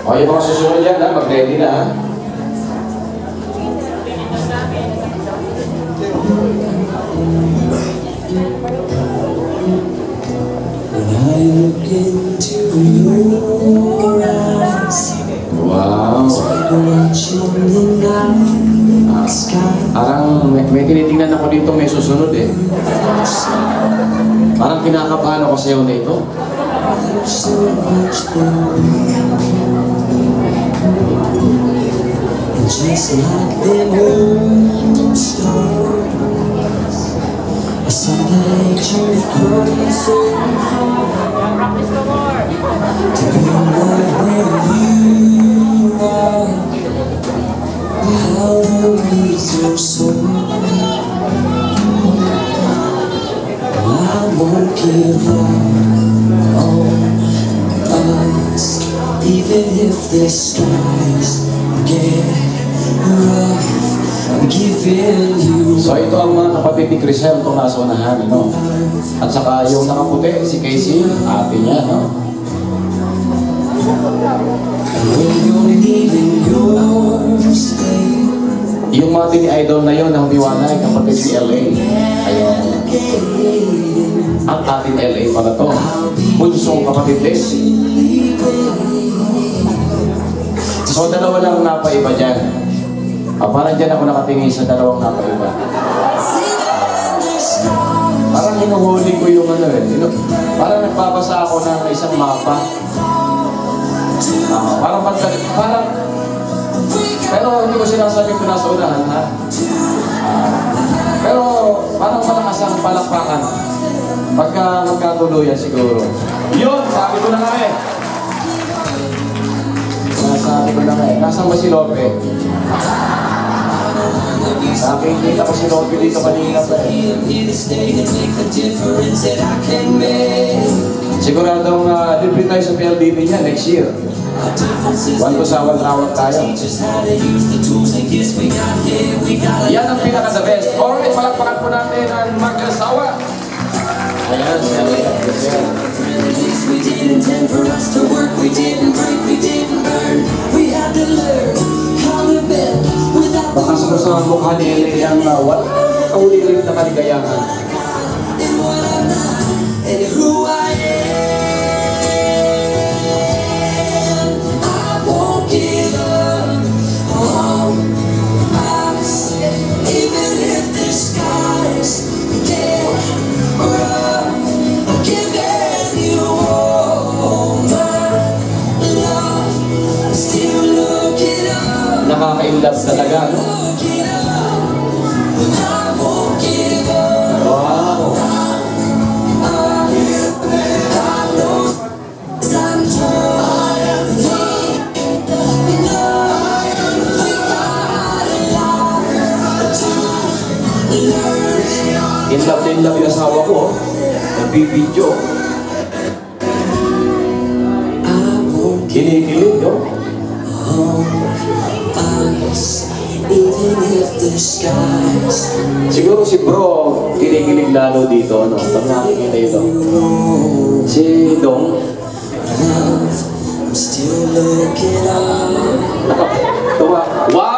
O, yung mga susunod yan, ha? Mag-ready na, ha? When I look into your eyes, Wow! it's like watching the night sky. Parang may tinitingnan ako dito, may susunod eh. Parang kinakabahan ako sa'yo na ito. There's so much there. And just like them old stars, someday you've come so far to be right where you are. How lonely is your soul? I won't give up on us, even if the skies get rough. I'm giving you. So ito ang mga kapatid ni Crisel itong nasa unahan, ano? At saka yung nakaputi, si Casey, ate niya, no? When you're leaving your stay, Yung mga tini-idol na yun, ang humiwalay, kapatid si LA. Ayun. Ang ating LA pala to. Punsong kapatid din. So dalawa lang napaiba dyan. Parang dyan ako nakatingin sa dalawang napaiba. Parang hinuhuli ko yung ano eh. Parang nagbabasa ako ng isang mapa. Parang pero hindi ko sinasabi ko nasa unahan, ha? Pero parang malakas ang palakpakan. Pagka magkatuluyan siguro. Yun! Sabi ko na nga eh. Sabi ko na nga eh. Nasaan ba si Lope? Nakikita ko si Lope dito kanina pa eh. Siguradong libre tayo sa PLDT niya next year. Wanto sawat-rawat tayo. Yan ang pinaka-the best. Alright, palakpakan po natin ang mag-asawa. Ayan, we didn't intend for us to work, we didn't break, we didn't burn. We had to learn how to bend without baka sa mukha ni Eli ang wala kaulilit na kaligayahan. in what I'm not and who I am. I won't give up on us, even if the skies get rough. I'm giving you all my love. I'm still looking up, Nakaka-inlove talaga, no? looking up. I won't give up. Wow! In love yung asawa ko, nagbibidyo. Kinikilig, no? Even if the skies Siguro si bro, kinikilig lalo dito, no? Pag nakikita ito. Si Dong, I'm still looking up. nakatuwa. Wow!